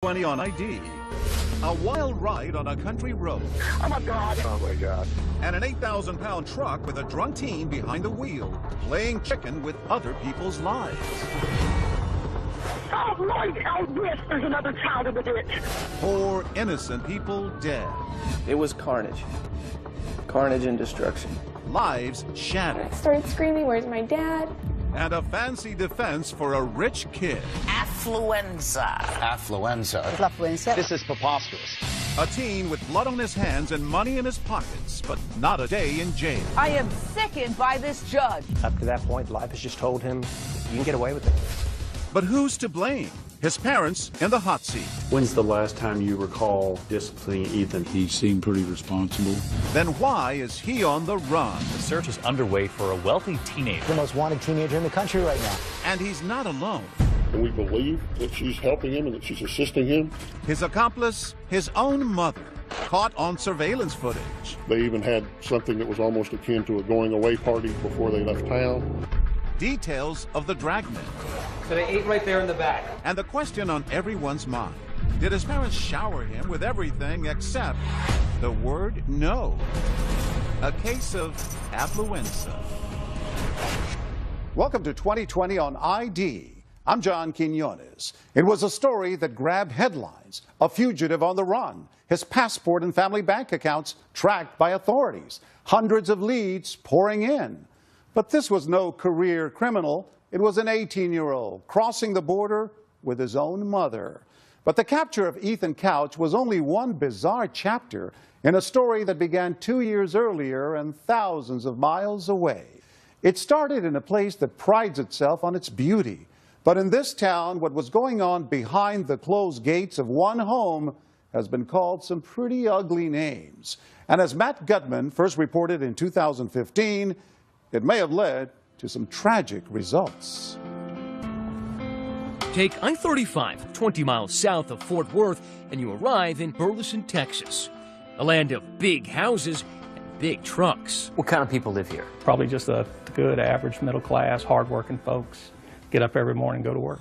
20 on ID. A wild ride on a country road. Oh my God. Oh my God. And an 8,000-pound truck with a drunk teen behind the wheel, playing chicken with other people's lives. Oh Lord, oh yes, there's another child in the ditch. 4 innocent people dead. It was carnage. Carnage and destruction. Lives shattered. I started screaming, "Where's my dad?" And a fancy defense for a rich kid. Affluenza. Affluenza. Affluenza. This is preposterous. A teen with blood on his hands and money in his pockets, but not a day in jail. I am sickened by this judge. Up to that point, life has just told him, you can get away with it. But who's to blame? His parents in the hot seat. When's the last time you recall disciplining Ethan? He seemed pretty responsible. Then why is he on the run? The search is underway for a wealthy teenager. The most wanted teenager in the country right now. And he's not alone. And we believe that she's helping him and that she's assisting him. His accomplice, his own mother, caught on surveillance footage. They even had something that was almost akin to a going away party before they left town. Details of the dragnet. So they ate right there in the back. And the question on everyone's mind. Did his parents shower him with everything except the word no? A case of affluenza. Welcome to 2020 on ID. I'm John Quinones. It was a story that grabbed headlines. A fugitive on the run. His passport and family bank accounts tracked by authorities. Hundreds of leads pouring in. But this was no career criminal. It was an 18-year-old crossing the border with his own mother. But the capture of Ethan Couch was only one bizarre chapter in a story that began 2 years earlier and thousands of miles away. It started in a place that prides itself on its beauty. But in this town, what was going on behind the closed gates of one home has been called some pretty ugly names. And as Matt Gutman first reported in 2015, it may have led to some tragic results. Take I-35, 20 miles south of Fort Worth, and you arrive in Burleson, Texas, a land of big houses and big trucks. What kind of people live here? Probably just a good, average, middle class, hardworking folks. Get up every morning, go to work.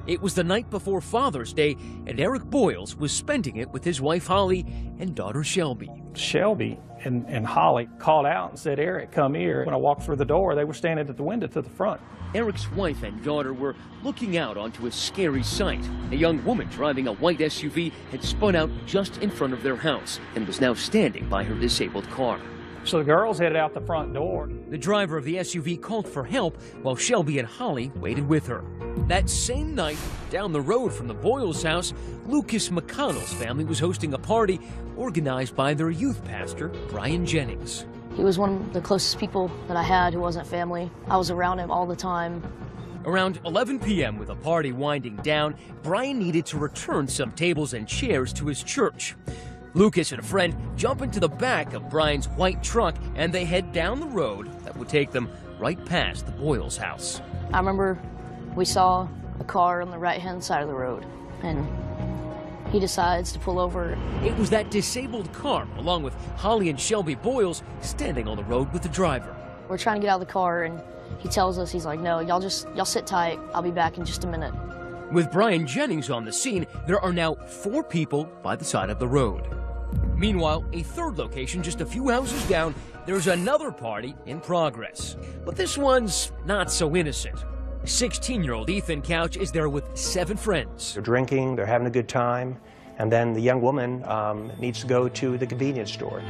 It was the night before Father's Day, and Eric Boyles was spending it with his wife Holly and daughter Shelby. Shelby and Holly called out and said, "Eric, come here." When I walked through the door, they were standing at the window to the front. Eric's wife and daughter were looking out onto a scary sight. A young woman driving a white SUV had spun out just in front of their house and was now standing by her disabled car. So the girls headed out the front door. The driver of the SUV called for help while Shelby and Holly waited with her. That same night, down the road from the Boyles house, Lucas McConnell's family was hosting a party organized by their youth pastor, Brian Jennings. He was one of the closest people that I had who wasn't family. I was around him all the time. Around 11 p.m., with the party winding down, Brian needed to return some tables and chairs to his church. Lucas and a friend jump into the back of Brian's white truck, and they head down the road that would take them right past the Boyles house. I remember we saw a car on the right-hand side of the road, and he decides to pull over. It was that disabled car, along with Holly and Shelby Boyles, standing on the road with the driver. We're trying to get out of the car, and he tells us, he's like, "No, y'all sit tight. I'll be back in just a minute." With Brian Jennings on the scene, there are now 4 people by the side of the road. Meanwhile, a third location just a few houses down, there's another party in progress. But this one's not so innocent. 16-year-old Ethan Couch is there with 7 friends. They're drinking, they're having a good time, and then the young woman needs to go to the convenience store.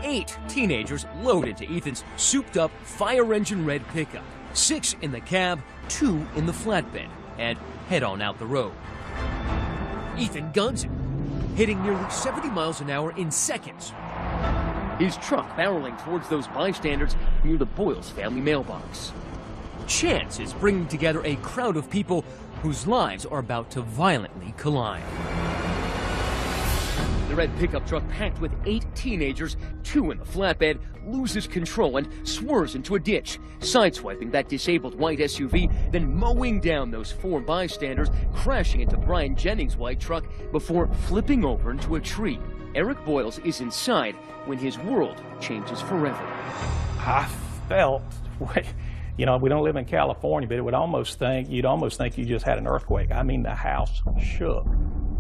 8 teenagers load into Ethan's souped-up fire engine red pickup. 6 in the cab, 2 in the flatbed, and head on out the road. Ethan guns it, hitting nearly 70 miles an hour in seconds. His truck barreling towards those bystanders near the Boyles family mailbox. Chance is bringing together a crowd of people whose lives are about to violently collide. The red pickup truck, packed with 8 teenagers, 2 in the flatbed, loses control and swerves into a ditch, sideswiping that disabled white SUV, then mowing down those 4 bystanders, crashing into Brian Jennings' white truck before flipping over into a tree. Eric Boyles is inside when his world changes forever. I felt, you know, we don't live in California, but you'd almost think you just had an earthquake. I mean, the house shook.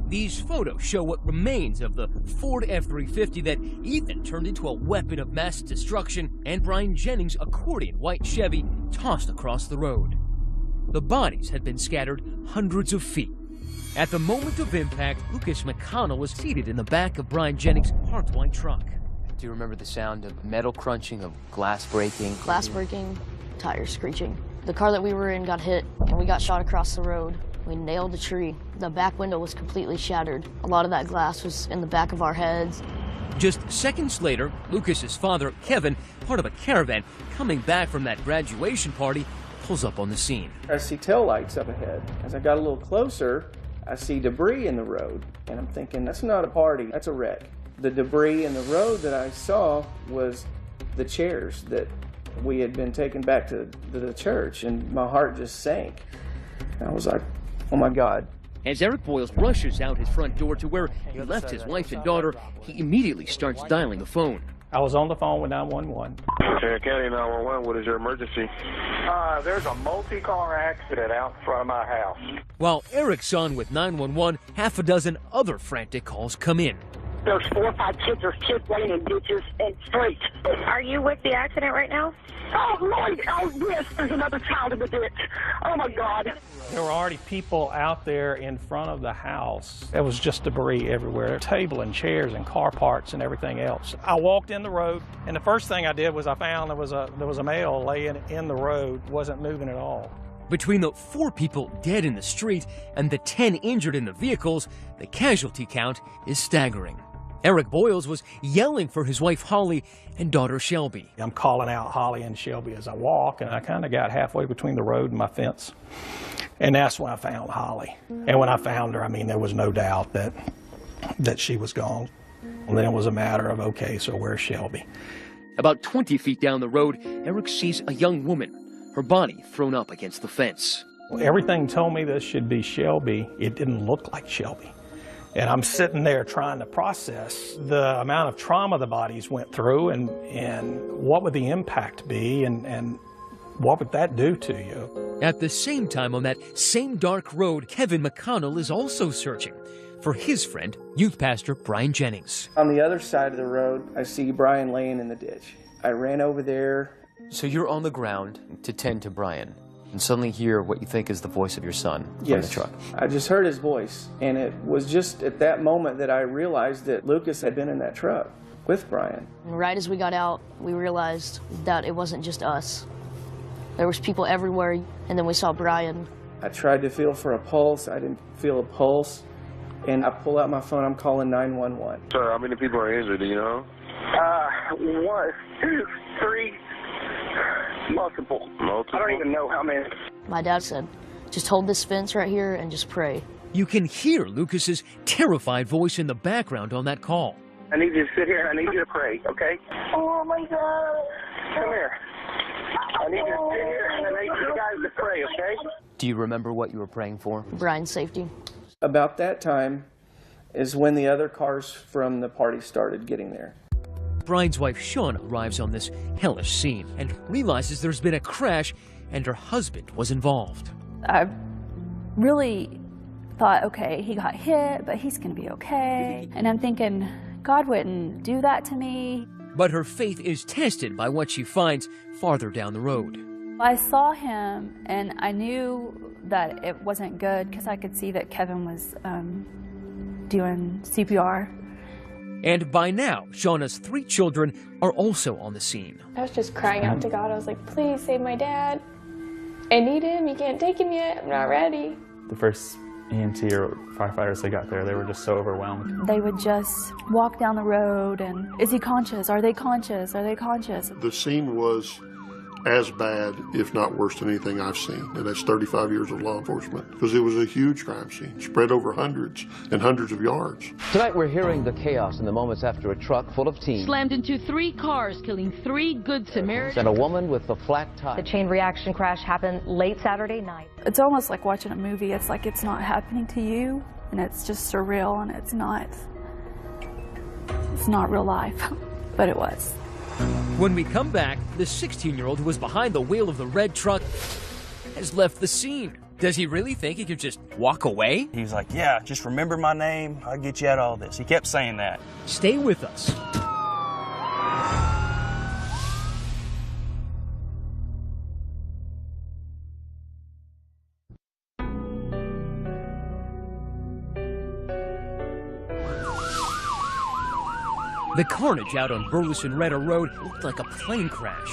These photos show what remains of the Ford F-350 that Ethan turned into a weapon of mass destruction, and Brian Jennings' accordion white Chevy tossed across the road. The bodies had been scattered hundreds of feet. At the moment of impact, Lucas McConnell was seated in the back of Brian Jennings' parked white truck. Do you remember the sound of metal crunching, of glass breaking? Glass breaking, tires screeching. The car that we were in got hit, and we got shot across the road. We nailed a tree. The back window was completely shattered. A lot of that glass was in the back of our heads. Just seconds later, Lucas's father, Kevin, part of a caravan coming back from that graduation party, pulls up on the scene. I see taillights up ahead. As I got a little closer, I see debris in the road, and I'm thinking, that's not a party, that's a wreck. The debris in the road that I saw was the chairs that we had been taken back to the church, and my heart just sank. I was like, oh my God. As Eric Boyles rushes out his front door to where he left his wife and daughter, he immediately starts dialing the phone. I was on the phone with 911. Shannon County 911, what is your emergency? There's a multi-car accident out in front of my house. While Eric's on with 911, half a dozen other frantic calls come in. There's 4 or 5 kids. There's kids laying in ditches and streets. Are you with the accident right now? Oh, Lord. Oh, yes. There's another child in the ditch. Oh, my God. There were already people out there in front of the house. There was just debris everywhere, table and chairs and car parts and everything else. I walked in the road, and the first thing I did was I found there was a male laying in the road, wasn't moving at all. Between the 4 people dead in the street and the 10 injured in the vehicles, the casualty count is staggering. Eric Boyles was yelling for his wife Holly and daughter Shelby. I'm calling out Holly and Shelby as I walk, and I kind of got halfway between the road and my fence. And that's when I found Holly. And when I found her, I mean, there was no doubt that she was gone. And then it was a matter of, okay, so where's Shelby? About 20 feet down the road, Eric sees a young woman, her body thrown up against the fence. Everything told me this should be Shelby. It didn't look like Shelby. And I'm sitting there trying to process the amount of trauma the bodies went through and what would the impact be and what would that do to you. At the same time, on that same dark road, Kevin McConnell is also searching for his friend, youth pastor Brian Jennings. On the other side of the road, I see Brian laying in the ditch. I ran over there. So you're on the ground to tend to Brian, and suddenly hear what you think is the voice of your son from Yes. the truck. I just heard his voice, and it was just at that moment that I realized that Lucas had been in that truck with Brian. And right as we got out, we realized that it wasn't just us. There was people everywhere, and then we saw Brian. I tried to feel for a pulse. I didn't feel a pulse, and I pull out my phone. I'm calling 911. Sir, how many people are injured, do you know? 1, 2, 3, multiple. I don't even know how many. My dad said, just hold this fence right here and just pray. You can hear Lucas's terrified voice in the background on that call. I need you to sit here and I need you to pray, okay? Oh, my God. Come here. I need you to sit here and I need you guys to pray, okay? Do you remember what you were praying for? Brian's safety. About that time is when the other cars from the party started getting there. Brian's wife Shawn arrives on this hellish scene and realizes there's been a crash and her husband was involved. I really thought, okay, he got hit, but he's going to be okay. And I'm thinking, God wouldn't do that to me. But her faith is tested by what she finds farther down the road. I saw him, and I knew that it wasn't good because I could see that Kevin was doing CPR. And by now, Shauna's 3 children are also on the scene. I was just crying out to God. I was like, please save my dad. I need him. You can't take him yet. I'm not ready. The first EMT or firefighters that got there, they were just so overwhelmed. They would just walk down the road and, is he conscious? Are they conscious? Are they conscious? The scene was as bad, if not worse than anything I've seen, and that's 35 years of law enforcement, because it was a huge crime scene, spread over hundreds and hundreds of yards. Tonight we're hearing the chaos in the moments after a truck full of teens slammed into 3 cars, killing 3 Good Samaritans and a woman with a flat tire. The chain reaction crash happened late Saturday night. It's almost like watching a movie. It's like it's not happening to you, and it's just surreal, and it's not real life, but it was. When we come back, the 16-year-old who was behind the wheel of the red truck has left the scene. Does he really think he could just walk away? He was like, yeah, just remember my name, I'll get you out of all this. He kept saying that. Stay with us. The carnage out on Burleson-Retta Road looked like a plane crash.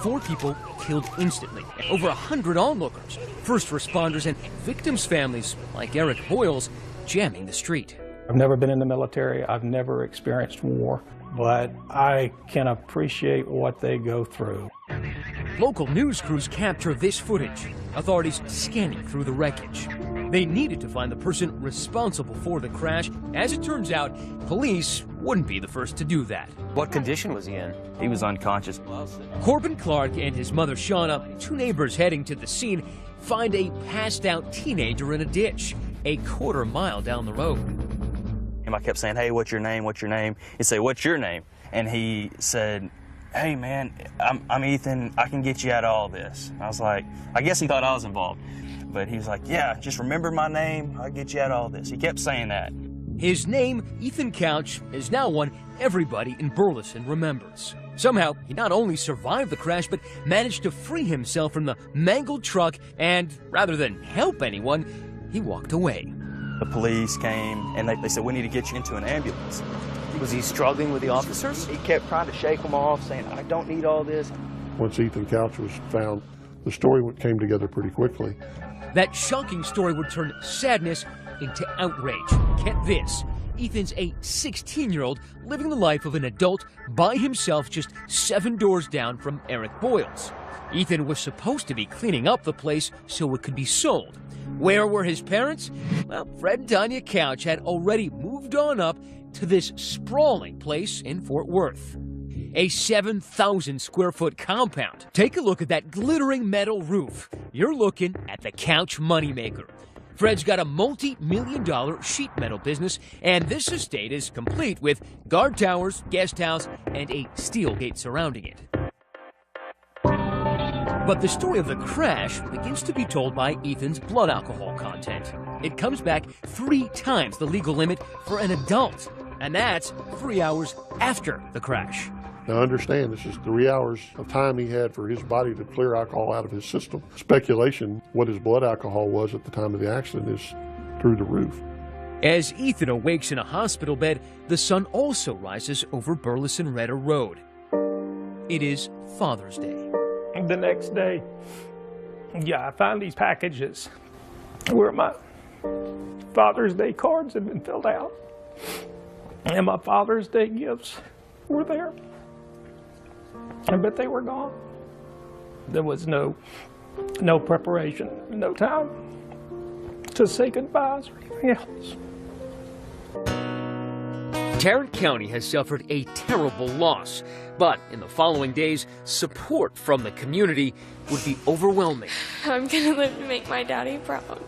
4 people killed instantly, over 100 onlookers, first responders, and victims' families, like Eric Boyle's, jamming the street. I've never been in the military. I've never experienced war, but I can appreciate what they go through. Local news crews capture this footage, authorities scanning through the wreckage. They needed to find the person responsible for the crash. As it turns out, police wouldn't be the first to do that. What condition was he in? He was unconscious. Corbin Clark and his mother Shauna, 2 neighbors heading to the scene, find a passed-out teenager in a ditch, a quarter mile down the road. And I kept saying, hey, what's your name, what's your name? He'd say, what's your name? And he said, hey, man, I'm Ethan, I can get you out of all this. I was like, I guess he thought I was involved. But he was like, yeah, just remember my name, I'll get you out of all this. He kept saying that. His name, Ethan Couch, is now one everybody in Burleson remembers. Somehow, he not only survived the crash, but managed to free himself from the mangled truck, and rather than help anyone, he walked away. The police came, and they said, we need to get you into an ambulance. Was he struggling with the officers? He kept trying to shake them off, saying, I don't need all this. Once Ethan Couch was found, the story came together pretty quickly. That shocking story would turn sadness into outrage. Get this, Ethan's a 16-year-old living the life of an adult by himself just 7 doors down from Eric Boyle's. Ethan was supposed to be cleaning up the place so it could be sold. Where were his parents? Well, Fred and Tanya Couch had already moved on up to this sprawling place in Fort Worth. A 7,000 square foot compound. Take a look at that glittering metal roof. You're looking at the Couch moneymaker. Fred's got a multi-million-dollar sheet metal business, and this estate is complete with guard towers, guest house, and a steel gate surrounding it. But the story of the crash begins to be told by Ethan's blood alcohol content. It comes back 3 times the legal limit for an adult, and that's 3 hours after the crash. Now understand, this is 3 hours of time he had for his body to clear alcohol out of his system. Speculation, what his blood alcohol was at the time of the accident is through the roof. As Ethan awakes in a hospital bed, the sun also rises over Burleson-Retta Road. It is Father's Day. The next day, I found these packages where my Father's Day cards had been filled out. And my Father's Day gifts were there. But they were gone. There was no preparation, no time to say goodbyes or anything else. Tarrant County has suffered a terrible loss, but in the following days, support from the community would be overwhelming. I'm gonna live to make my daddy proud.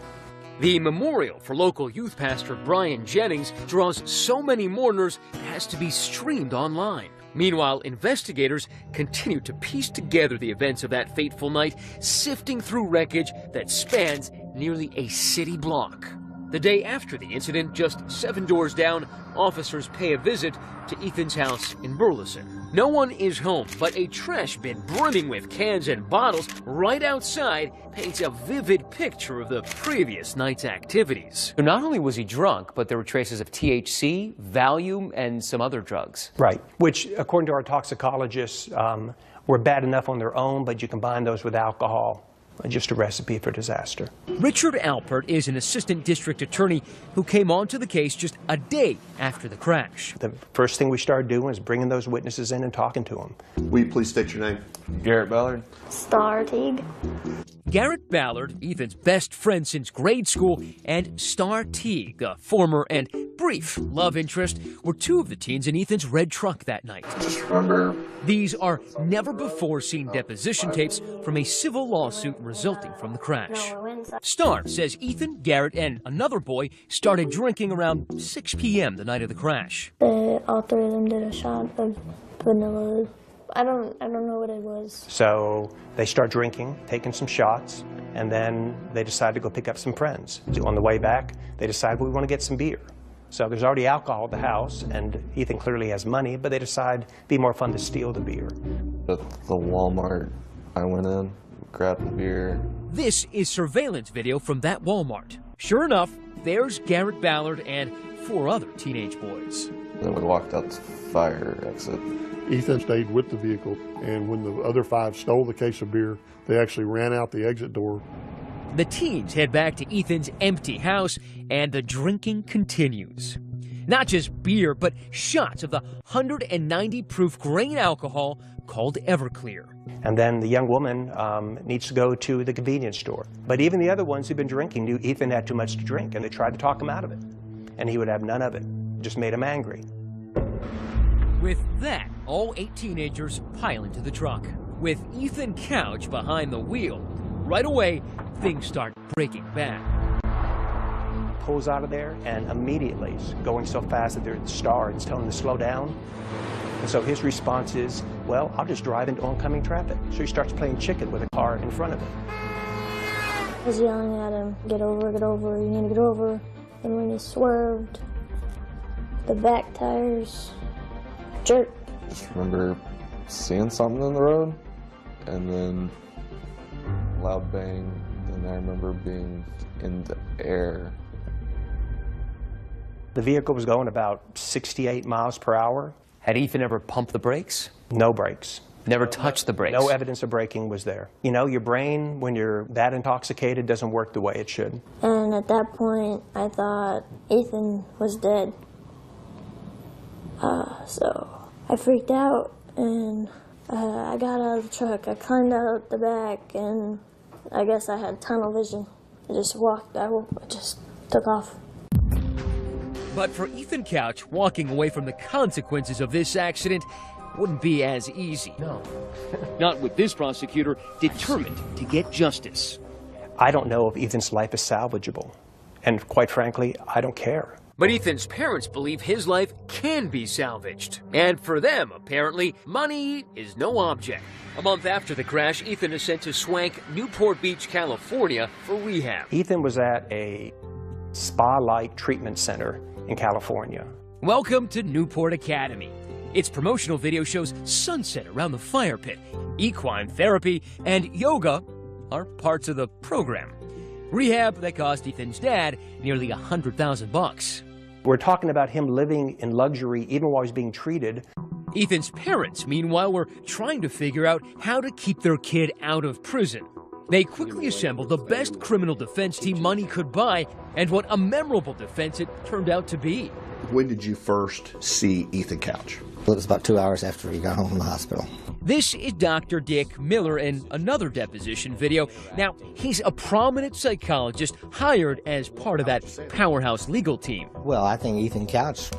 The memorial for local youth pastor Brian Jennings draws so many mourners it has to be streamed online. Meanwhile, investigators continue to piece together the events of that fateful night, sifting through wreckage that spans nearly a city block. The day after the incident, just 7 doors down, officers pay a visit to Ethan's house in Burleson. No one is home, but a trash bin brimming with cans and bottles right outside paints a vivid picture of the previous night's activities. So not only was he drunk, but there were traces of THC, Valium, and some other drugs. Right, which, according to our toxicologists, were bad enough on their own, but you combine those with alcohol. Just a recipe for disaster. Richard Alpert is an assistant district attorney who came onto the case just a day after the crash. The first thing we started doing is bringing those witnesses in and talking to them. Will you please state your name? Garrett Ballard. Star Teague. Garrett Ballard, Ethan's best friend since grade school, and Star Teague, a former and brief love interest, were 2 of the teens in Ethan's red truck that night. Just remember. These are never-before-seen deposition tapes from a civil lawsuit resulting from the crash. Star says Ethan, Garrett, and another boy started drinking around 6 p.m. the night of the crash. All 3 of them did a shot of vanilla I don't know what it was. So they start drinking, taking some shots, and then they decide to go pick up some friends. On the way back, they decide, well, we want to get some beer. So there's already alcohol at the house, and Ethan clearly has money, but they decide it'd be more fun to steal the beer. At the Walmart, I went in, grabbed the beer. This is surveillance video from that Walmart. Sure enough, there's Garrett Ballard and 4 other teenage boys. Then we walked out the fire exit. Ethan stayed with the vehicle, and when the other 5 stole the case of beer, they actually ran out the exit door. The teens head back to Ethan's empty house, and the drinking continues. Not just beer, but shots of the 190 proof grain alcohol called Everclear. And then the young woman needs to go to the convenience store. But even the other ones who've been drinking knew Ethan had too much to drink, and they tried to talk him out of it. And he would have none of it. It just made him angry. With that, all 8 teenagers pile into the truck. With Ethan Couch behind the wheel, right away, things start breaking bad. Pulls out of there, and immediately is going so fast that there's the star, it's telling him to slow down. And so his response is, well, I'll just drive into oncoming traffic. So he starts playing chicken with a car in front of him. I was yelling at him, get over, you need to get over. And when he swerved, the back tires jerked. Just remember seeing something in the road, and then loud bang, and I remember being in the air. The vehicle was going about 68 miles per hour. Had Ethan ever pumped the brakes? No brakes. Never touched the brakes? No evidence of braking was there. You know, your brain, when you're that intoxicated, doesn't work the way it should. And at that point, I thought Ethan was dead. So I freaked out, and I got out of the truck. I climbed out the back, and I guess I had tunnel vision. I just walked, I just took off. But for Ethan Couch, walking away from the consequences of this accident wouldn't be as easy. No. Not with this prosecutor determined to get justice. I don't know if Ethan's life is salvageable. And quite frankly, I don't care. But Ethan's parents believe his life can be salvaged. And for them, apparently, money is no object. A month after the crash, Ethan is sent to swank Newport Beach, California for rehab. Ethan was at a spa-like treatment center in California. Welcome to Newport Academy. Its promotional video shows sunset around the fire pit. Equine therapy and yoga are parts of the program. Rehab that cost Ethan's dad nearly $100,000. We're talking about him living in luxury even while he's being treated. Ethan's parents, meanwhile, were trying to figure out how to keep their kid out of prison. They quickly assembled the best criminal defense team money could buy, and what a memorable defense it turned out to be. When did you first see Ethan Couch? It was about 2 hours after he got home from the hospital. This is Dr. Dick Miller in another deposition video. Now, he's a prominent psychologist hired as part of that powerhouse legal team. Well, I think Ethan Couch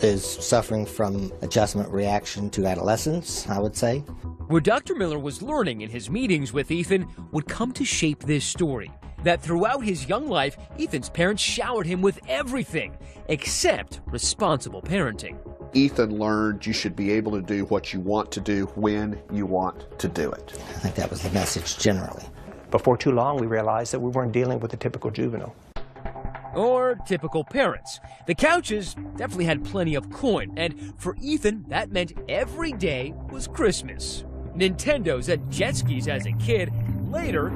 is suffering from adjustment reaction to adolescence, I would say. What Dr. Miller was learning in his meetings with Ethan would come to shape this story. That throughout his young life, Ethan's parents showered him with everything except responsible parenting. Ethan learned you should be able to do what you want to do when you want to do it. I think that was the message generally. Before too long, we realized that we weren't dealing with a typical juvenile. Or typical parents. The Couches definitely had plenty of coin, and for Ethan, that meant every day was Christmas. Nintendos and jet skis as a kid, later,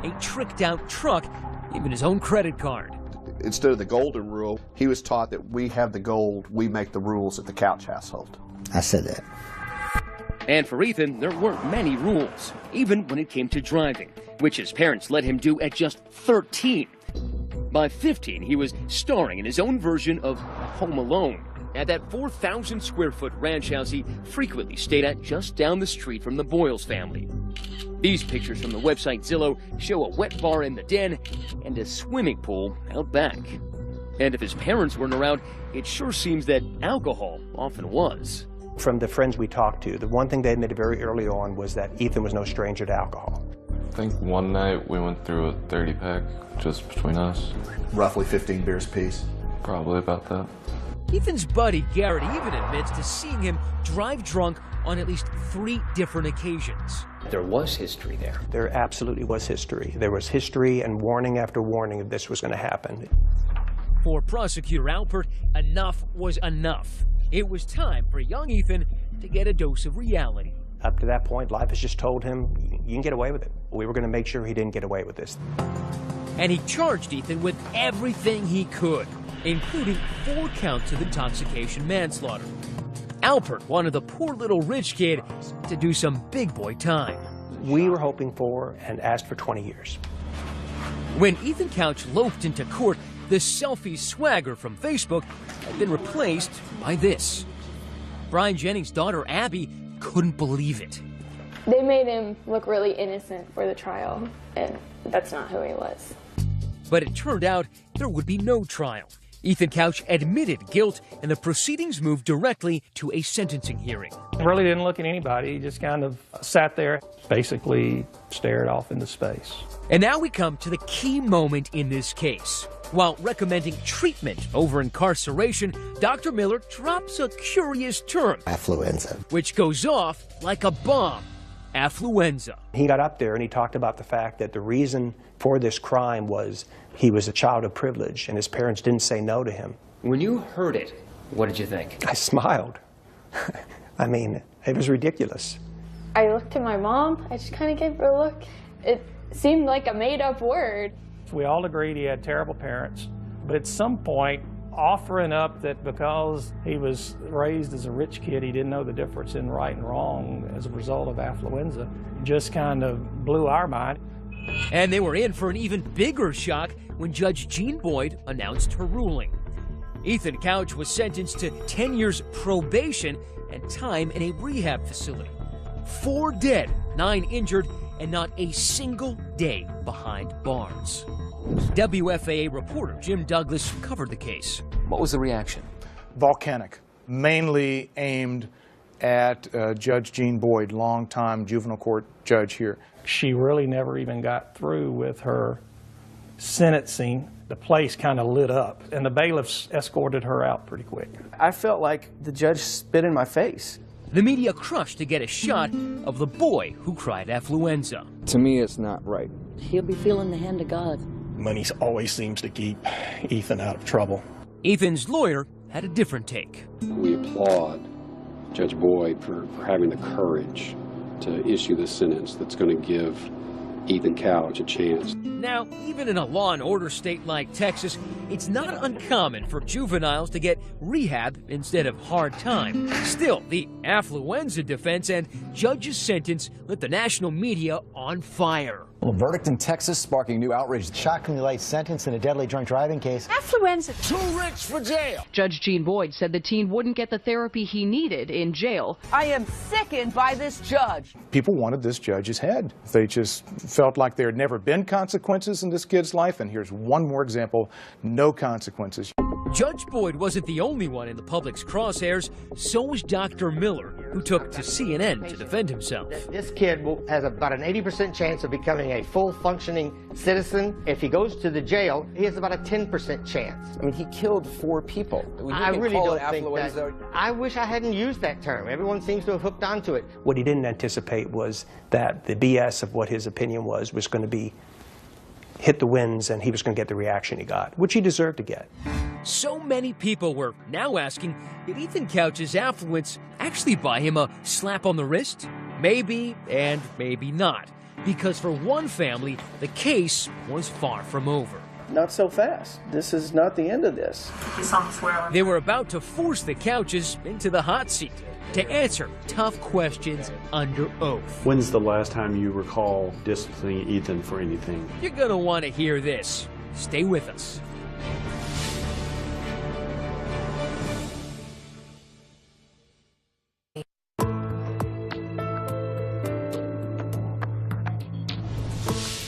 a tricked-out truck, even his own credit card. Instead of the golden rule, he was taught that we have the gold, we make the rules at the Couch household. I said that. And for Ethan, there weren't many rules, even when it came to driving, which his parents let him do at just 13. By 15, he was starring in his own version of Home Alone, at that 4,000-square-foot ranch house he frequently stayed at just down the street from the Boyles family. These pictures from the website Zillow show a wet bar in the den and a swimming pool out back. And if his parents weren't around, it sure seems that alcohol often was. From the friends we talked to, the one thing they admitted very early on was that Ethan was no stranger to alcohol. I think one night we went through a 30-pack just between us. Roughly 15 beers apiece. Probably about that. Ethan's buddy Garrett even admits to seeing him drive drunk on at least 3 different occasions. There was history there. There absolutely was history. There was history and warning after warning that this was going to happen. For prosecutor Alpert, enough was enough. It was time for young Ethan to get a dose of reality. Up to that point, life has just told him, you can get away with it. We were going to make sure he didn't get away with this. And he charged Ethan with everything he could, including 4 counts of intoxication manslaughter. Alpert wanted the poor little rich kid to do some big boy time. We were hoping for and asked for 20 years. When Ethan Couch loafed into court, the selfie swagger from Facebook had been replaced by this. Brian Jennings' daughter Abby couldn't believe it. They made him look really innocent for the trial, and that's not who he was. But it turned out there would be no trial. Ethan Couch admitted guilt, and the proceedings moved directly to a sentencing hearing. Really didn't look at anybody. He just kind of sat there, basically stared off into space. And now we come to the key moment in this case. While recommending treatment over incarceration, Dr. Miller drops a curious term. Affluenza. Which goes off like a bomb. Affluenza. He got up there and he talked about the fact that the reason for this crime was he was a child of privilege and his parents didn't say no to him. When you heard it, what did you think? I smiled. I mean, it was ridiculous. I looked at my mom. I just kind of gave her a look. It seemed like a made-up word. We all agreed he had terrible parents, but at some point, offering up that because he was raised as a rich kid, he didn't know the difference in right and wrong as a result of affluenza, just kind of blew our mind. And they were in for an even bigger shock when Judge Jean Boyd announced her ruling. Ethan Couch was sentenced to 10 years probation and time in a rehab facility. 4 dead, 9 injured, and not a single day behind bars. WFAA reporter Jim Douglas covered the case. What was the reaction? Volcanic, mainly aimed at Judge Jean Boyd, longtime juvenile court judge here. She really never even got through with her sentencing. The place kind of lit up, and the bailiffs escorted her out pretty quick. I felt like the judge spit in my face. The media crushed to get a shot of the boy who cried affluenza. To me, it's not right. He'll be feeling the hand of God. Money always seems to keep Ethan out of trouble. Ethan's lawyer had a different take. We applaud Judge Boyd for having the courage to issue this sentence that's going to give Ethan Couch a chance. Now, even in a law and order state like Texas, it's not uncommon for juveniles to get rehab instead of hard time. Still, the affluenza defense and judge's sentence lit the national media on fire. Well, a verdict in Texas sparking new outrage. Shockingly light sentence in a deadly drunk driving case. Affluenza. Too rich for jail. Judge Jean Boyd said the teen wouldn't get the therapy he needed in jail. I am sickened by this judge. People wanted this judge's head. They just felt like there had never been consequences in this kid's life, and here's one more example, no consequences. Judge Boyd wasn't the only one in the public's crosshairs, so was Dr. Miller, who took to CNN to defend himself. This kid has about an 80% chance of becoming a full functioning citizen. If he goes to the jail, he has about a 10% chance. I mean, he killed 4 people. I really don't think that. I wish I hadn't used that term. Everyone seems to have hooked onto it. What he didn't anticipate was that the BS of what his opinion was going to be hit the winds and he was going to get the reaction he got, which he deserved to get. So many people were now asking, did Ethan Couch's affluence actually buy him a slap on the wrist? Maybe and maybe not, because for one family, the case was far from over. Not so fast. This is not the end of this. They were about to force the Couches into the hot seat to answer tough questions under oath. When's the last time you recall disciplining Ethan for anything? You're gonna want to hear this. Stay with us.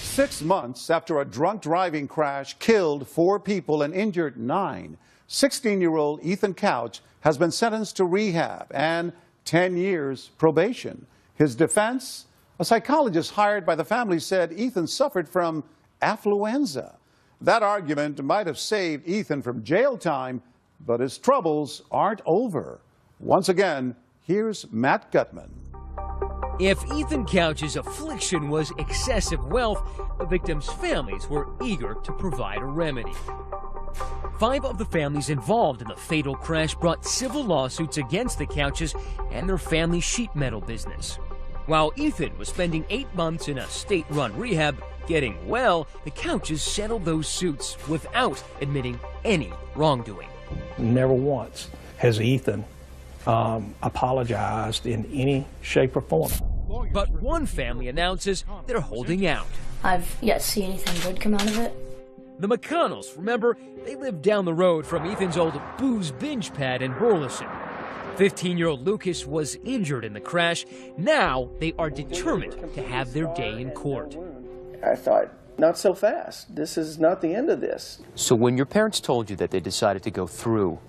Six months after a drunk driving crash killed 4 people and injured 9, 16-year-old Ethan Couch has been sentenced to rehab and 10 years probation. His defense? A psychologist hired by the family said Ethan suffered from affluenza. That argument might have saved Ethan from jail time, but his troubles aren't over. Once again, here's Matt Gutman. If Ethan Couch's affliction was excessive wealth, the victims' families were eager to provide a remedy. 5 of the families involved in the fatal crash brought civil lawsuits against the Couches and their family sheet metal business. While Ethan was spending 8 months in a state-run rehab getting well, the Couches settled those suits without admitting any wrongdoing. Never once has Ethan apologized in any shape or form. But one family announces they're holding out. I've yet to see anything good come out of it. The McConnells, remember, they lived down the road from Ethan's old booze binge pad in Burleson. 15-year-old Lucas was injured in the crash. Now they are determined to have their day in court. I thought, not so fast. This is not the end of this. So when your parents told you that they decided to go through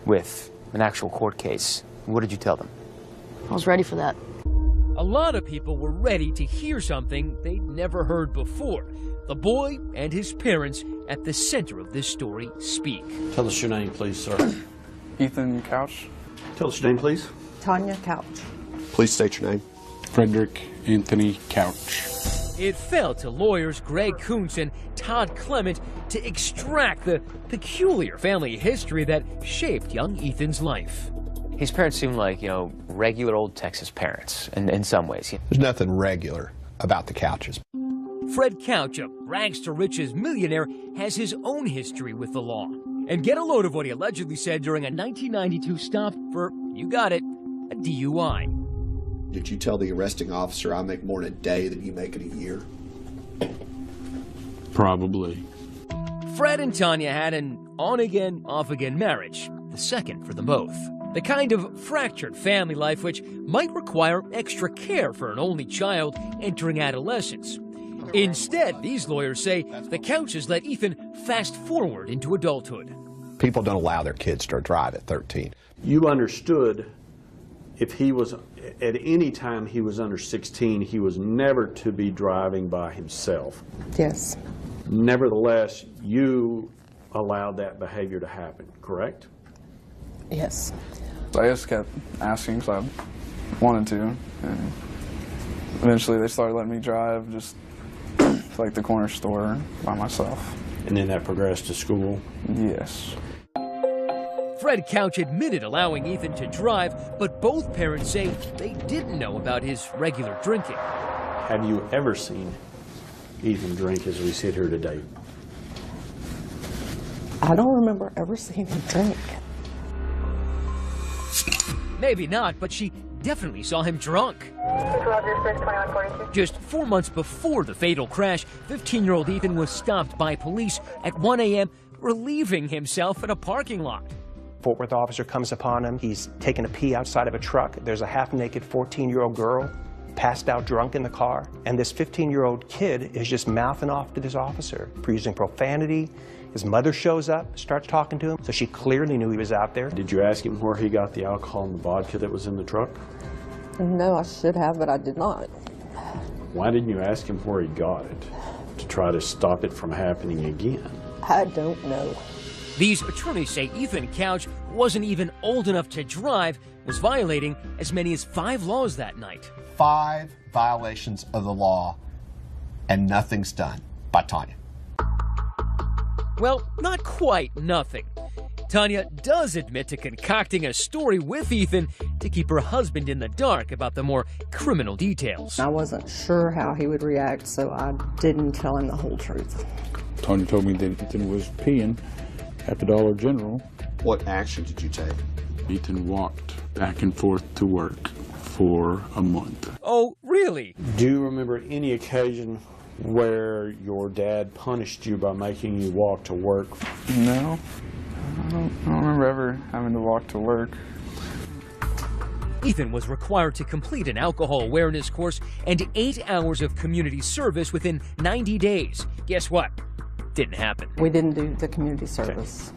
with an actual court case, what did you tell them? I was ready for that. A lot of people were ready to hear something they'd never heard before. The boy and his parents at the center of this story speak. Tell us your name, please, sir. Ethan Couch. Tell us your name, please. Tanya Couch. Please state your name. Frederick Anthony Couch. It fell to lawyers Greg Kuntz and Todd Clement to extract the peculiar family history that shaped young Ethan's life. His parents seem like, regular old Texas parents in some ways. There's nothing regular about the Couches. Fred Couch, a rags-to-riches millionaire, has his own history with the law. And get a load of what he allegedly said during a 1992 stop for, you got it, a DUI. Did you tell the arresting officer I make more in a day than you make in a year? Probably. Fred and Tanya had an on-again, off-again marriage, the second for them both. The kind of fractured family life which might require extra care for an only child entering adolescence. Instead, these lawyers say the Couches let Ethan fast forward into adulthood. People don't allow their kids to drive at 13. You understood if he was, at any time he was under 16, he was never to be driving by himself. Yes. Nevertheless, you allowed that behavior to happen, correct? Yes. I just kept asking because I wanted to, and eventually they started letting me drive just to like the corner store by myself. And then that progressed to school? Yes. Fred Couch admitted allowing Ethan to drive, but both parents say they didn't know about his regular drinking. Have you ever seen Ethan drink as we sit here today? I don't remember ever seeing him drink. Maybe not, but she definitely saw him drunk. Just 4 months before the fatal crash, 15-year-old Ethan was stopped by police at 1 a.m. relieving himself in a parking lot. Fort Worth officer comes upon him. He's taking a pee outside of a truck. There's a half-naked 14-year-old girl passed out drunk in the car. And this 15-year-old kid is just mouthing off to this officer, using profanity. His mother shows up, starts talking to him, so she clearly knew he was out there. Did you ask him where he got the alcohol and the vodka that was in the truck? No, I should have, but I did not. Why didn't you ask him where he got it to try to stop it from happening again? I don't know. These attorneys say Ethan Couch wasn't even old enough to drive, was violating as many as 5 laws that night. 5 violations of the law, and nothing's done by Tanya. Well, not quite nothing. Tanya does admit to concocting a story with Ethan to keep her husband in the dark about the more criminal details. I wasn't sure how he would react, so I didn't tell him the whole truth. Tanya told me that Ethan was peeing at the Dollar General. What action did you take? Ethan walked back and forth to work for a month. Oh, really? Do you remember any occasion where your dad punished you by making you walk to work? No. I don't remember ever having to walk to work. Ethan was required to complete an alcohol awareness course and 8 hours of community service within 90 days. Guess what? Didn't happen. We didn't do the community service.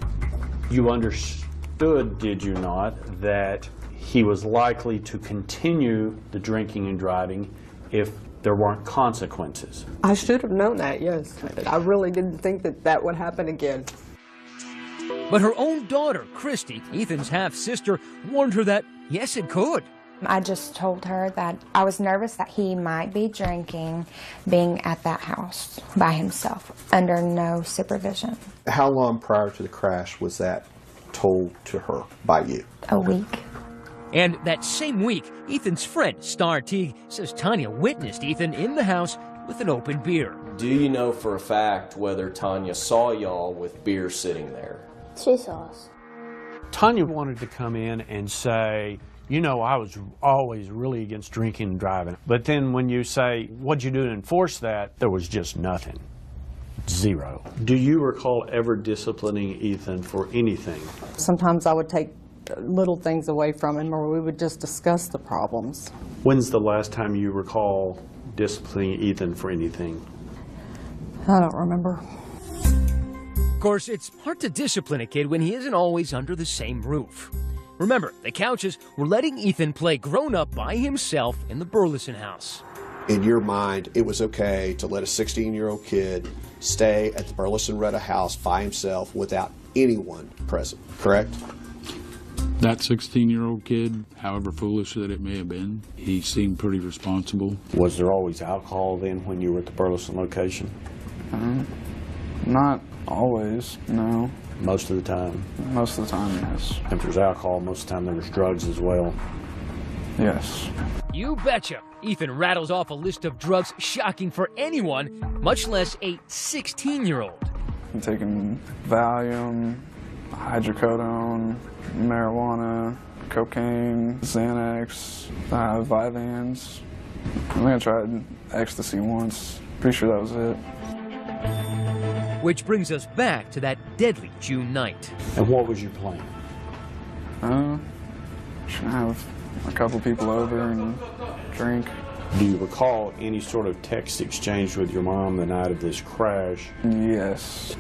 You understood, did you not, that he was likely to continue the drinking and driving if there weren't consequences? I should have known that, yes. I really didn't think that that would happen again. But her own daughter, Christy, Ethan's half-sister, warned her that, yes, it could. I just told her that I was nervous that he might be drinking, being at that house by himself, under no supervision. How long prior to the crash was that told to her by you? A week. And that same week, Ethan's friend, Star Teague, says Tanya witnessed Ethan in the house with an open beer. Do you know for a fact whether Tanya saw y'all with beer sitting there? She saw us. Tanya wanted to come in and say, you know, I was always really against drinking and driving. But then when you say, what'd you do to enforce that? There was just nothing. Zero. Do you recall ever disciplining Ethan for anything? Sometimes I would take little things away from him, or we would just discuss the problems. When's the last time you recall disciplining Ethan for anything? I don't remember. Of course, it's hard to discipline a kid when he isn't always under the same roof. Remember, the Couches were letting Ethan play grown-up by himself in the Burleson house. In your mind, it was okay to let a 16-year-old kid stay at the Burleson Retta house by himself without anyone present, correct? That 16-year-old kid, however foolish that it may have been, he seemed pretty responsible. Was there always alcohol then when you were at the Burleson location? Not always, no. Most of the time? Most of the time, yes. If there's alcohol, most of the time there was drugs as well? Yes. You betcha. Ethan rattles off a list of drugs shocking for anyone, much less a 16-year-old. I'm taking Valium, hydrocodone, marijuana, cocaine, Xanax, Vyvanse. I think I tried ecstasy once. Pretty sure that was it. Which brings us back to that deadly June night. And what was your plan? Should have a couple people over and drink. Do you recall any sort of text exchange with your mom the night of this crash? Yes.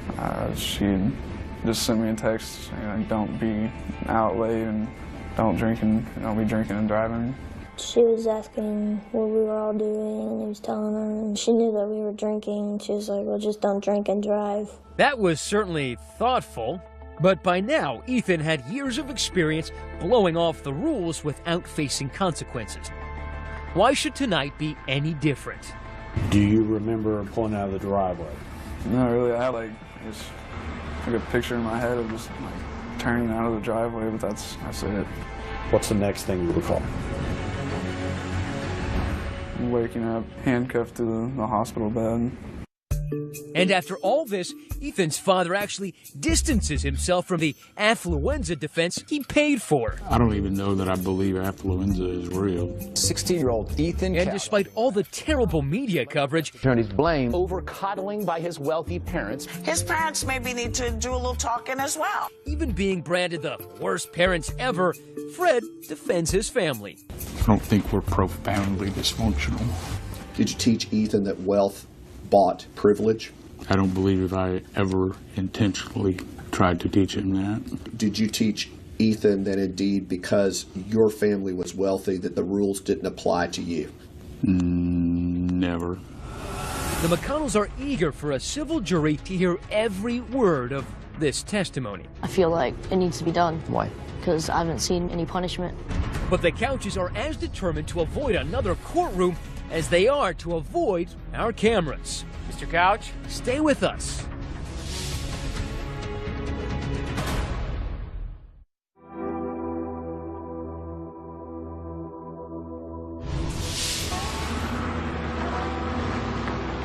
She just sent me a text saying, don't be out late and don't be drinking and driving. She was asking what we were all doing, and he was telling her, and she knew that we were drinking. She was like, well, just don't drink and drive. That was certainly thoughtful, but by now, Ethan had years of experience blowing off the rules without facing consequences. Why should tonight be any different? Do you remember pulling out of the driveway? No, really. I had just a picture in my head of just turning out of the driveway, but that's it. What's the next thing you recall? Waking up handcuffed to the hospital bed. And after all this, Ethan's father actually distances himself from the Affluenza defense he paid for. I don't even know that I believe Affluenza is real. 16-year-old Ethan And despite all the terrible media coverage, attorneys blame over coddling by his wealthy parents. His parents maybe need to do a little talking as well. Even being branded the worst parents ever, Fred defends his family. I don't think we're profoundly dysfunctional. Did you teach Ethan that wealth bought privilege? I don't believe I ever intentionally tried to teach him that. Did you teach Ethan that indeed because your family was wealthy that the rules didn't apply to you? Never. The McConnells are eager for a civil jury to hear every word of this testimony. I feel like it needs to be done. Why? Because I haven't seen any punishment. But the Couches are as determined to avoid another courtroom as they are to avoid our cameras. Mr. Couch, stay with us.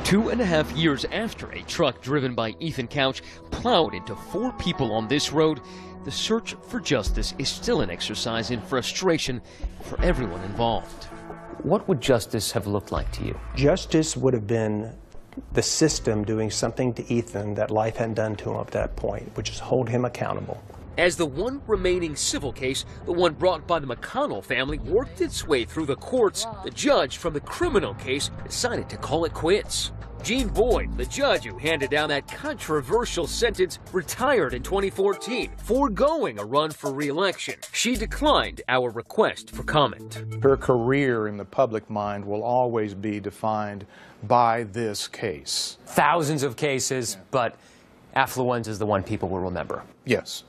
Two and a half years after a truck driven by Ethan Couch plowed into 4 people on this road, the search for justice is still an exercise in frustration for everyone involved. What would justice have looked like to you? Justice would have been the system doing something to Ethan that life hadn't done to him at that point, which is hold him accountable. As the one remaining civil case, the one brought by the McConnell family, worked its way through the courts, the judge from the criminal case decided to call it quits. Jean Boyd, the judge who handed down that controversial sentence, retired in 2014, foregoing a run for re-election. She declined our request for comment. Her career in the public mind will always be defined by this case. Thousands of cases, but Affluenza is the one people will remember. Yes.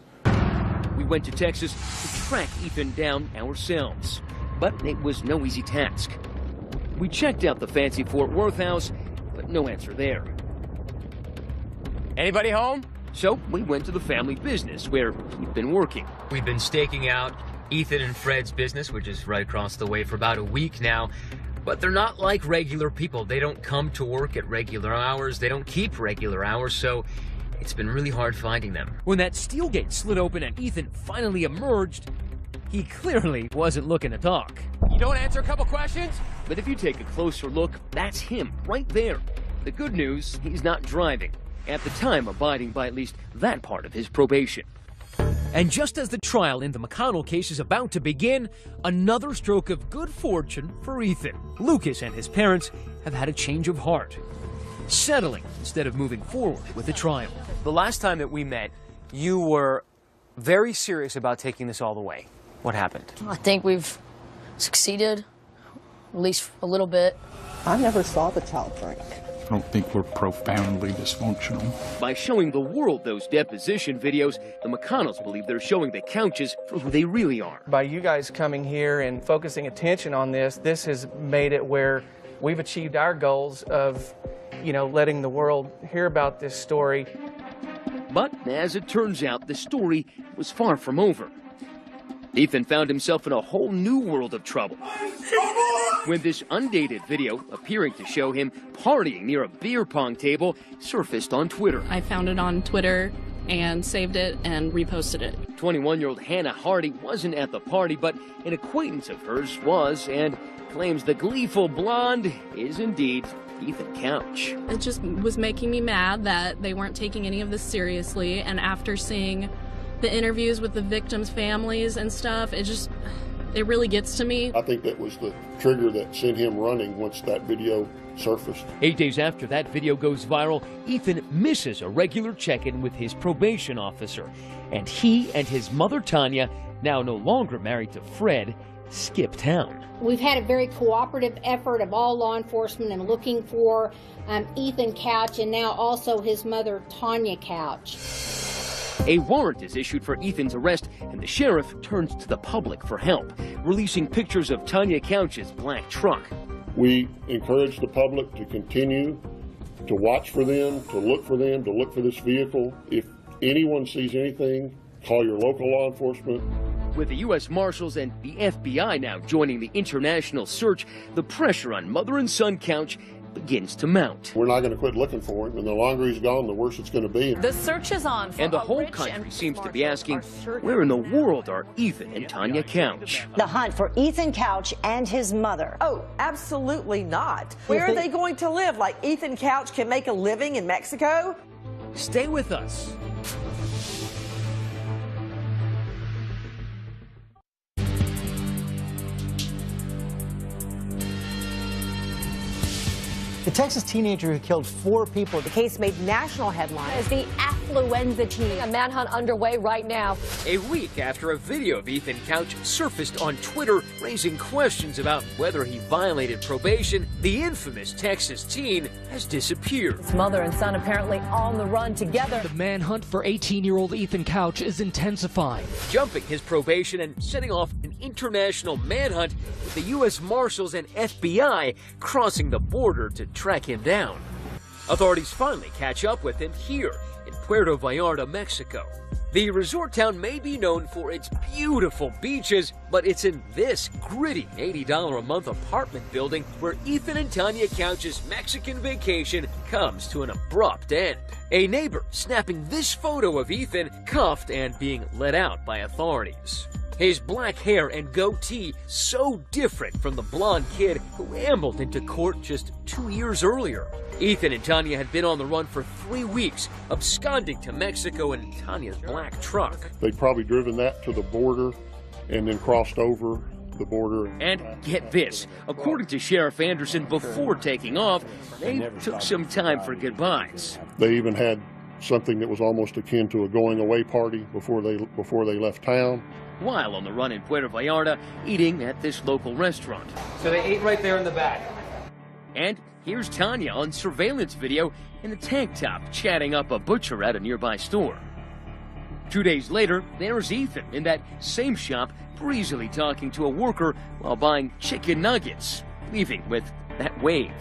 we went to Texas to track Ethan down ourselves. But it was no easy task. We checked out the fancy Fort Worth house, but no answer there. Anybody home? So we went to the family business where he'd been working. We've been staking out Ethan and Fred's business, which is right across the way, for about a week now. But they're not like regular people. They don't come to work at regular hours. They don't keep regular hours, so it's been really hard finding them. When that steel gate slid open and Ethan finally emerged, he clearly wasn't looking to talk. You don't answer a couple questions? But if you take a closer look, that's him right there. The good news, he's not driving. At the time, abiding by at least that part of his probation. And just as the trial in the McConnell case is about to begin, another stroke of good fortune for Ethan. Lucas and his parents have had a change of heart, settling instead of moving forward with the trial. The last time that we met, you were very serious about taking this all the way. What happened? I think we've succeeded, at least a little bit. I never saw the child drink. I don't think we're profoundly dysfunctional. By showing the world those deposition videos, the McConnells believe they're showing the Couches for who they really are. By you guys coming here and focusing attention on this, this has made it where we've achieved our goals of, letting the world hear about this story. But as it turns out, the story was far from over. Ethan found himself in a whole new world of trouble when this undated video, appearing to show him partying near a beer pong table, surfaced on Twitter. I found it on Twitter and saved it and reposted it. 21-year-old Hannah Hardy wasn't at the party, but an acquaintance of hers was, and claims the gleeful blonde is indeed Ethan Couch. It just was making me mad that they weren't taking any of this seriously, and after seeing the interviews with the victims' families and stuff, it really gets to me. I think that was the trigger that sent him running once that video surfaced. 8 days after that video goes viral, Ethan misses a regular check-in with his probation officer, and he and his mother Tanya, now no longer married to Fred, skip town. We've had a very cooperative effort of all law enforcement in looking for Ethan Couch and now also his mother Tanya Couch. A warrant is issued for Ethan's arrest, and the sheriff turns to the public for help, releasing pictures of Tanya Couch's black truck. We encourage the public to continue to watch for them, to look for this vehicle. If anyone sees anything, call your local law enforcement. With the U.S. Marshals and the FBI now joining the international search, the pressure on mother and son Couch begins to mount. We're not going to quit looking for him, and the longer he's gone, the worse it's going to be. The search is on for and the whole country seems to be asking, where in the world are Ethan and Tanya Couch? The hunt for Ethan Couch and his mother. Oh, absolutely not. Where are they going to live? Like Ethan Couch can make a living in Mexico? Stay with us. The Texas teenager who killed 4 people. The case made national headlines. As the Affluenza team, a manhunt underway right now. A week after a video of Ethan Couch surfaced on Twitter, raising questions about whether he violated probation, the infamous Texas teen has disappeared. His mother and son apparently on the run together. The manhunt for 18-year-old Ethan Couch is intensifying, jumping his probation and setting off an international manhunt with the U.S. Marshals and FBI crossing the border to track him down. Authorities finally catch up with him here in Puerto Vallarta, Mexico. The resort town may be known for its beautiful beaches, but it's in this gritty $80 a month apartment building where Ethan and Tanya Couch's Mexican vacation comes to an abrupt end. A neighbor snapping this photo of Ethan cuffed and being let out by authorities. His black hair and goatee so different from the blonde kid who ambled into court just 2 years earlier. Ethan and Tanya had been on the run for 3 weeks, absconding to Mexico in Tanya's black truck. They'd probably driven that to the border and then crossed over the border. And get this, according to Sheriff Anderson, before taking off, they took some time for goodbyes. They even had something that was almost akin to a going away party before they left town. While on the run in Puerto Vallarta, eating at this local restaurant. So they ate right there in the back. And here's Tanya on surveillance video in a tank top chatting up a butcher at a nearby store. 2 days later, there's Ethan in that same shop, breezily talking to a worker while buying chicken nuggets, leaving with that wave.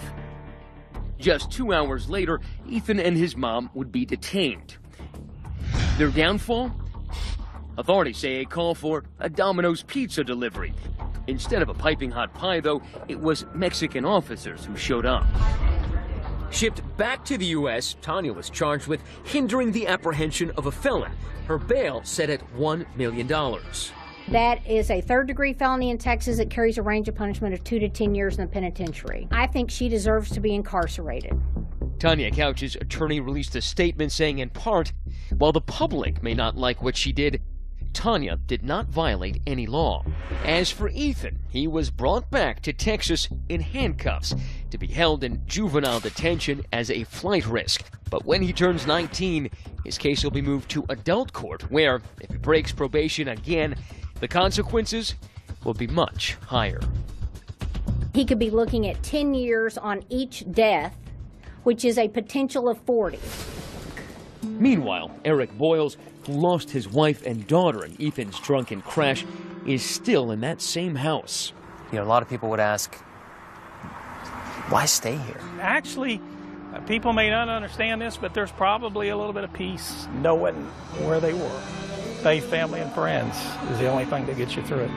Just 2 hours later, Ethan and his mom would be detained. Their downfall? Authorities say a call for a Domino's pizza delivery. Instead of a piping hot pie, though, it was Mexican officers who showed up. Shipped back to the U.S., Tanya was charged with hindering the apprehension of a felon. Her bail set at $1 million. That is a third-degree felony in Texas. It carries a range of punishment of 2 to 10 years in the penitentiary. I think she deserves to be incarcerated. Tanya Couch's attorney released a statement saying, in part, while the public may not like what she did, Tanya did not violate any law. As for Ethan, he was brought back to Texas in handcuffs to be held in juvenile detention as a flight risk. But when he turns 19, his case will be moved to adult court, where, if he breaks probation again, the consequences will be much higher. He could be looking at 10 years on each death, which is a potential of 40. Meanwhile, Eric Boyles, who lost his wife and daughter in Ethan's drunken crash, is still in that same house. You know, a lot of people would ask, why stay here? Actually, people may not understand this, but there's probably a little bit of peace knowing where they were. Faith, family, and friends is the only thing that gets you through it.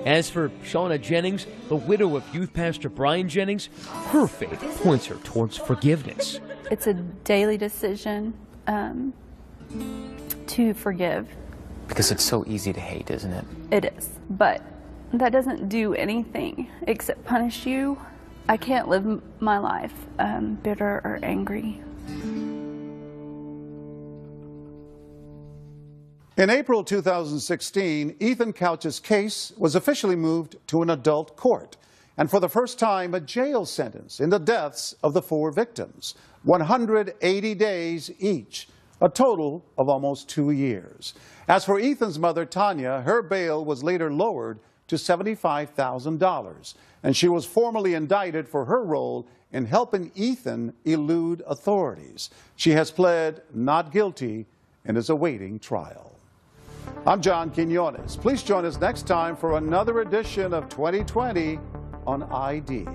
As for Shauna Jennings, the widow of youth pastor Brian Jennings, her faith points her towards forgiveness. It's a daily decision to forgive. Because it's so easy to hate, isn't it? It is, but that doesn't do anything except punish you. I can't live my life bitter or angry. In April 2016, Ethan Couch's case was officially moved to an adult court, and for the first time, a jail sentence in the deaths of the 4 victims, 180 days each, a total of almost 2 years. As for Ethan's mother, Tanya, her bail was later lowered to $75,000, and she was formally indicted for her role in helping Ethan elude authorities. She has pled not guilty and is awaiting trial. I'm John Quinones. Please join us next time for another edition of 2020 on ID.